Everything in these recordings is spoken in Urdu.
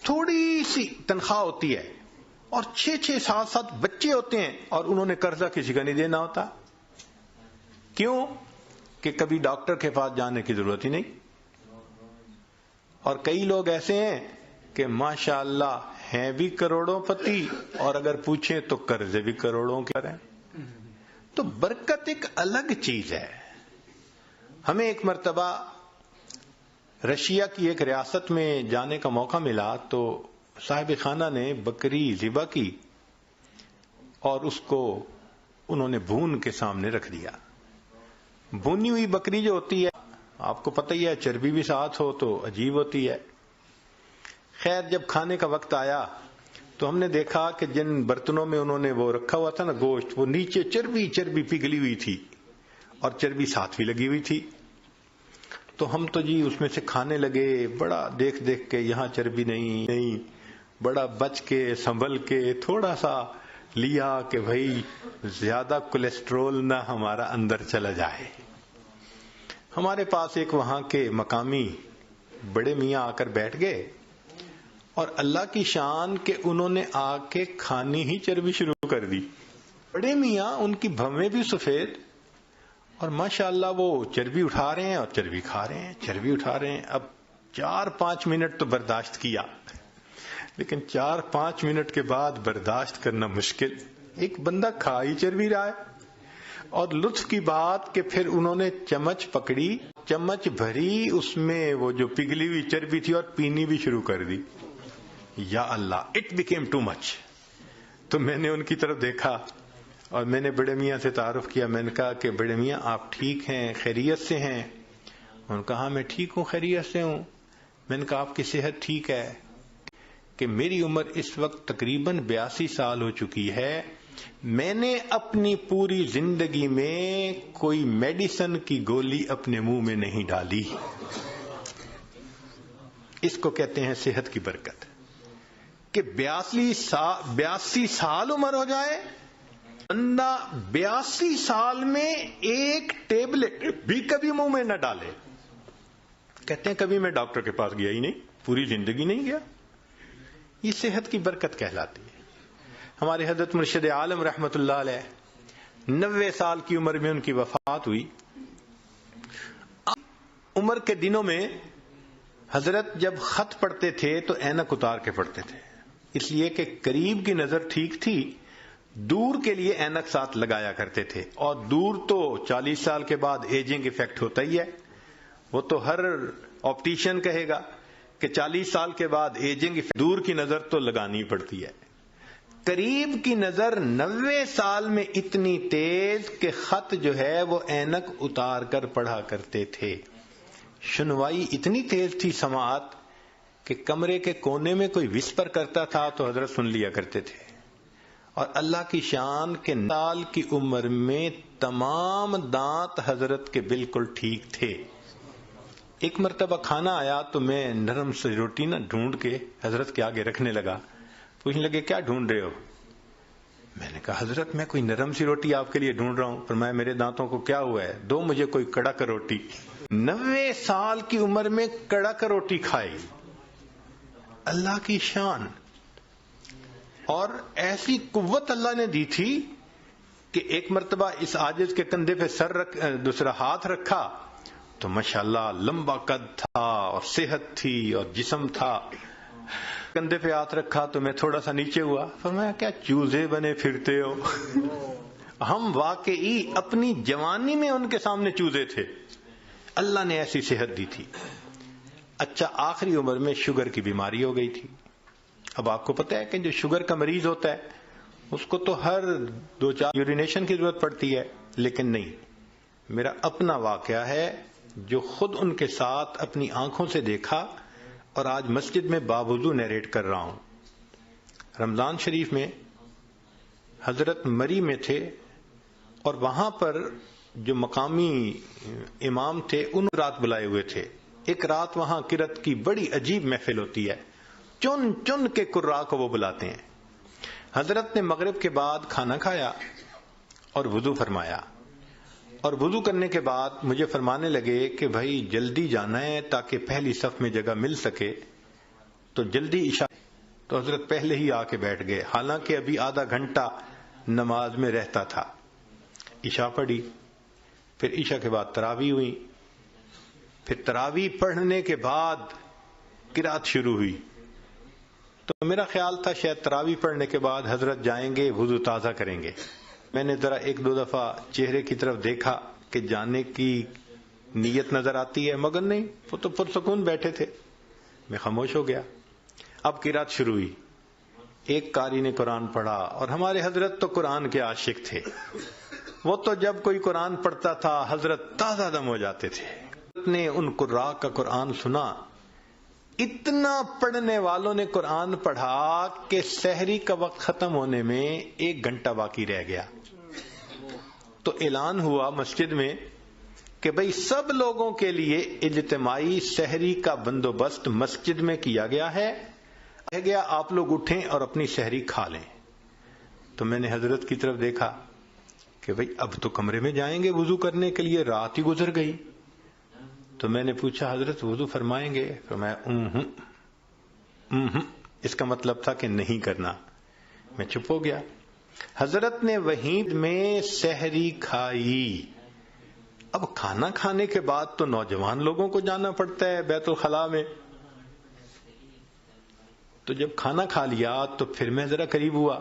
تھوڑی سی تنخواہ ہوتی ہے اور 6-6 7 بچے ہوتے ہیں اور انہوں نے قرضہ کسی کا نہیں دینا ہوتا. کیوں؟ کہ کبھی ڈاکٹر کے پاس جانے کی ضرورت ہی نہیں. اور کئی لوگ ایسے ہیں کہ ماشاء اللہ ہیں بھی کروڑوں پتی اور اگر پوچھیں تو قرضے بھی کروڑوں کے ہیں. تو برکت ایک الگ چیز ہے. ہمیں ایک مرتبہ رشیا کی ایک ریاست میں جانے کا موقع ملا تو صاحب خانہ نے بکری ذبح کی اور اس کو انہوں نے بھون کے سامنے رکھ دیا. بھونی ہوئی بکری جو ہوتی ہے آپ کو پتہ ہی ہے چربی بھی ساتھ ہو تو عجیب ہوتی ہے. خیر جب کھانے کا وقت آیا تو ہم نے دیکھا کہ جن برتنوں میں انہوں نے وہ رکھا ہوا تھا نا گوشت، وہ نیچے چربی پگھلی ہوئی تھی اور چربی ساتھ بھی لگی ہوئی تھی. تو ہم تو جی اس میں سے کھانے لگے، بڑا دیکھ کے یہاں چربی نہیں، بڑا بچ کے سنبھل کے تھوڑا سا لیا کہ بھائی زیادہ کولیسٹرول نہ ہمارا اندر چلا جائے. ہمارے پاس ایک وہاں کے مقامی بڑے میاں آ کر بیٹھ گئے اور اللہ کی شان کہ انہوں نے آ کے کھانی ہی چربی شروع کر دی. بڑے میاں ان کی بھویں بھی سفید اور ماشاءاللہ وہ چربی اٹھا رہے ہیں اور چربی کھا رہے ہیں، چربی اٹھا رہے ہیں. اب 4-5 منٹ تو برداشت کیا، لیکن 4-5 منٹ کے بعد برداشت کرنا مشکل. ایک بندہ کھا ہی چربی رہا ہے. اور لطف کی بات کہ پھر انہوں نے چمچ پکڑی، چمچ بھری اس میں وہ جو پگھلی ہوئی چربی تھی اور پینی بھی شروع کر دی. یا اللہ، اٹ بیکیم ٹو مچ. تو میں نے ان کی طرف دیکھا اور میں نے بڑے میاں سے تعارف کیا. میں نے کہا کہ بڑے میاں آپ ٹھیک ہیں، خیریت سے ہیں؟ انہوں نے کہا ہاں میں ٹھیک ہوں، خیریت سے ہوں. میں نے کہا آپ کی صحت ٹھیک ہے؟ کہ میری عمر اس وقت تقریباً 82 سال ہو چکی ہے. میں نے اپنی پوری زندگی میں کوئی میڈیسن کی گولی اپنے منہ میں نہیں ڈالی. اس کو کہتے ہیں صحت کی برکت. کہ 82 سال عمر ہو جائے، بندہ 82 سال میں ایک ٹیبلٹ بھی کبھی منہ میں نہ ڈالے. کہتے ہیں کبھی میں ڈاکٹر کے پاس گیا ہی نہیں، پوری زندگی نہیں گیا. یہ صحت کی برکت کہلاتی ہے. ہمارے حضرت مرشد عالم رحمت اللہ علیہ 90 سال کی عمر میں ان کی وفات ہوئی. عمر کے دنوں میں حضرت جب خط پڑھتے تھے تو اینک اتار کے پڑھتے تھے، اس لیے کہ قریب کی نظر ٹھیک تھی، دور کے لیے اینک ساتھ لگایا کرتے تھے. اور دور تو 40 سال کے بعد ایجنگ ایفیکٹ ہوتا ہی ہے. وہ تو ہر آپٹیشین کہے گا کہ 40 سال کے بعد ایجنگ ایفیکٹ، دور کی نظر تو لگانی پڑتی ہے. قریب کی نظر 90 سال میں اتنی تیز کہ خط جو ہے وہ اینک اتار کر پڑھا کرتے تھے. سنوائی اتنی تیز تھی سماعت کہ کمرے کے کونے میں کوئی وسپر کرتا تھا تو حضرت سن لیا کرتے تھے. اور اللہ کی شان کے سال کی عمر میں تمام دانت حضرت کے بالکل ٹھیک تھے. ایک مرتبہ کھانا آیا تو میں نرم سی روٹی نہ ڈھونڈ کے حضرت کے آگے رکھنے لگا. پوچھنے لگے کیا ڈھونڈ رہے ہو؟ میں نے کہا حضرت میں کوئی نرم سی روٹی آپ کے لیے ڈھونڈ رہا ہوں. فرمایا میرے دانتوں کو کیا ہوا ہے، دو مجھے کوئی کڑک روٹی. 90 سال کی عمر میں کڑک روٹی کھائی. اللہ کی شان. اور ایسی قوت اللہ نے دی تھی کہ ایک مرتبہ اس عاجز کے کندھے پہ دوسرا ہاتھ رکھا تو ماشاءاللہ لمبا قد تھا اور صحت تھی اور جسم تھا. کندھے پہ ہاتھ رکھا تو میں تھوڑا سا نیچے ہوا. فرمایا کیا چوزے بنے پھرتے ہو؟ ہم واقعی اپنی جوانی میں ان کے سامنے چوزے تھے. اللہ نے ایسی صحت دی تھی. اچھا آخری عمر میں شوگر کی بیماری ہو گئی تھی. اب آپ کو پتہ ہے کہ جو شوگر کا مریض ہوتا ہے اس کو تو ہر 2-4 یورینیشن کی ضرورت پڑتی ہے، لیکن نہیں. میرا اپنا واقعہ ہے جو خود ان کے ساتھ اپنی آنکھوں سے دیکھا اور آج مسجد میں باوضو نیریٹ کر رہا ہوں. رمضان شریف میں حضرت مری میں تھے اور وہاں پر جو مقامی امام تھے ان رات بلائے ہوئے تھے. ایک رات وہاں قرات کی بڑی عجیب محفل ہوتی ہے، چن چن کے قراء کو وہ بلاتے ہیں. حضرت نے مغرب کے بعد کھانا کھایا اور وضو فرمایا، اور وضو کرنے کے بعد مجھے فرمانے لگے کہ بھائی جلدی جانا ہے تاکہ پہلی صف میں جگہ مل سکے. تو جلدی عشاء، تو حضرت پہلے ہی آ کے بیٹھ گئے، حالانکہ ابھی آدھا گھنٹہ نماز میں رہتا تھا۔ عشاء پڑھی، پھر عشاء کے بعد تراویح ہوئی، پھر تراویح پڑھنے کے بعد قرات شروع ہوئی۔ تو میرا خیال تھا شاید تراویح پڑھنے کے بعد حضرت جائیں گے، وضو تازہ کریں گے۔ میں نے ذرا ایک دو دفعہ چہرے کی طرف دیکھا کہ جانے کی نیت نظر آتی ہے، مگر نہیں، وہ تو پرسکون بیٹھے تھے۔ میں خاموش ہو گیا۔ اب قرات شروع ہوئی، ایک قاری نے قرآن پڑھا، اور ہمارے حضرت تو قرآن کے عاشق تھے، وہ تو جب کوئی قرآن پڑھتا تھا حضرت تازہ دم ہو جاتے تھے۔ حضرت نے ان قراء کا قرآن سنا، اتنا پڑھنے والوں نے قرآن پڑھا کہ سحری کا وقت ختم ہونے میں 1 گھنٹہ باقی رہ گیا۔ تو اعلان ہوا مسجد میں کہ بھئی سب لوگوں کے لیے اجتماعی سحری کا بندوبست مسجد میں کیا گیا ہے، کہا گیا آپ لوگ اٹھیں اور اپنی سحری کھا لیں۔ تو میں نے حضرت کی طرف دیکھا کہ بھئی اب تو کمرے میں جائیں گے وضو کرنے کے لیے، رات ہی گزر گئی۔ تو میں نے پوچھا حضرت وضو فرمائیں گے؟ فرمایا اس کا مطلب تھا کہ نہیں کرنا۔ میں چپ ہو گیا۔ حضرت نے وہیں میں سحری کھائی۔ اب کھانا کھانے کے بعد تو نوجوان لوگوں کو جانا پڑتا ہے بیت الخلاء میں، تو جب کھانا کھا لیا تو پھر میں ذرا قریب ہوا۔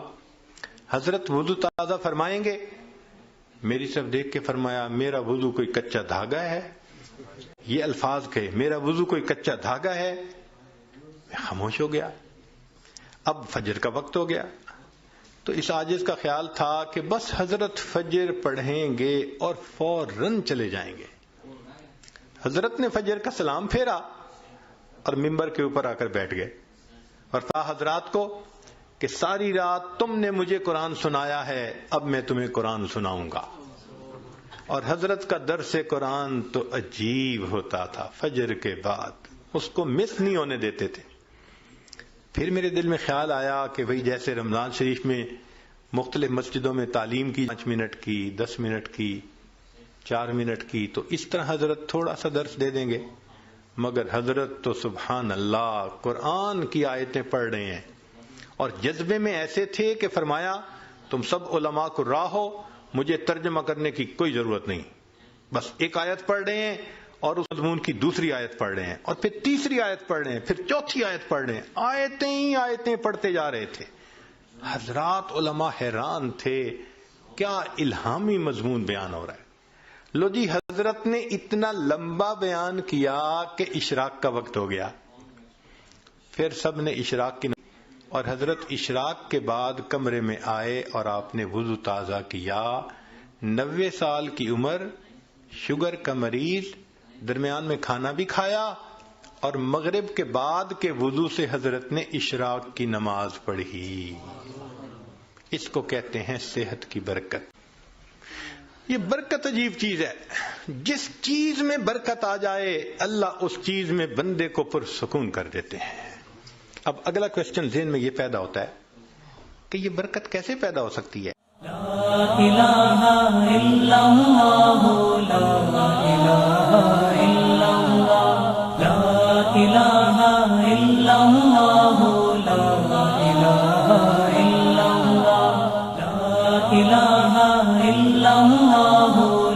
حضرت وضو تازہ فرمائیں گے؟ میری طرف دیکھ کے فرمایا میرا وضو کوئی کچا دھاگا ہے؟ یہ الفاظ کہے، میرا وضو کوئی کچا دھاگا ہے؟ میں خاموش ہو گیا۔ اب فجر کا وقت ہو گیا، تو اس عاجز کا خیال تھا کہ بس حضرت فجر پڑھیں گے اور فوراً چلے جائیں گے۔ حضرت نے فجر کا سلام پھیرا اور ممبر کے اوپر آ کر بیٹھ گئے اور کہا حضرات کو کہ ساری رات تم نے مجھے قرآن سنایا ہے، اب میں تمہیں قرآن سناؤں گا۔ اور حضرت کا درس قرآن تو عجیب ہوتا تھا، فجر کے بعد اس کو مس نہیں ہونے دیتے تھے۔ پھر میرے دل میں خیال آیا کہ بھئی جیسے رمضان شریف میں مختلف مسجدوں میں تعلیم کی 5 منٹ کی، 10 منٹ کی، 4 منٹ کی، تو اس طرح حضرت تھوڑا سا درس دے دیں گے، مگر حضرت تو سبحان اللہ قرآن کی آیتیں پڑھ رہے ہیں، اور جذبے میں ایسے تھے کہ فرمایا تم سب علماء کو راہ ہو، مجھے ترجمہ کرنے کی کوئی ضرورت نہیں، بس ایک آیت پڑھ رہے ہیں اور اس مضمون کی دوسری آیت پڑھ رہے ہیں، اور پھر تیسری آیت پڑھ رہے ہیں، پھر چوتھی آیت پڑھ رہے ہیں، آیتیں ہی آیتیں پڑھتے جا رہے تھے۔ حضرات علماء حیران تھے، کیا الہامی مضمون بیان ہو رہا ہے۔ لو جی حضرت نے اتنا لمبا بیان کیا کہ اشراق کا وقت ہو گیا، پھر سب نے اشراق کی، اور حضرت اشراق کے بعد کمرے میں آئے اور آپ نے وضو تازہ کیا۔ 90 سال کی عمر، شوگر کا مریض، درمیان میں کھانا بھی کھایا، اور مغرب کے بعد کے وضو سے حضرت نے اشراق کی نماز پڑھی۔ اس کو کہتے ہیں صحت کی برکت۔ یہ برکت عجیب چیز ہے، جس چیز میں برکت آ جائے اللہ اس چیز میں بندے کو پرسکون کر دیتے ہیں۔ اب اگلا کوشچن ذہن میں یہ پیدا ہوتا ہے کہ یہ برکت کیسے پیدا ہو سکتی ہے؟ لا الہ الا اللہ، لا الہ الا اللہ، لا الہ الا اللہ، لا الہ الا اللہ، لا الہ الا اللہ،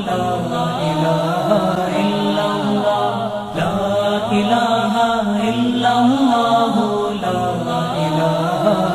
لا الہ الا اللہ، لا الہ الا اللہ، لا الہ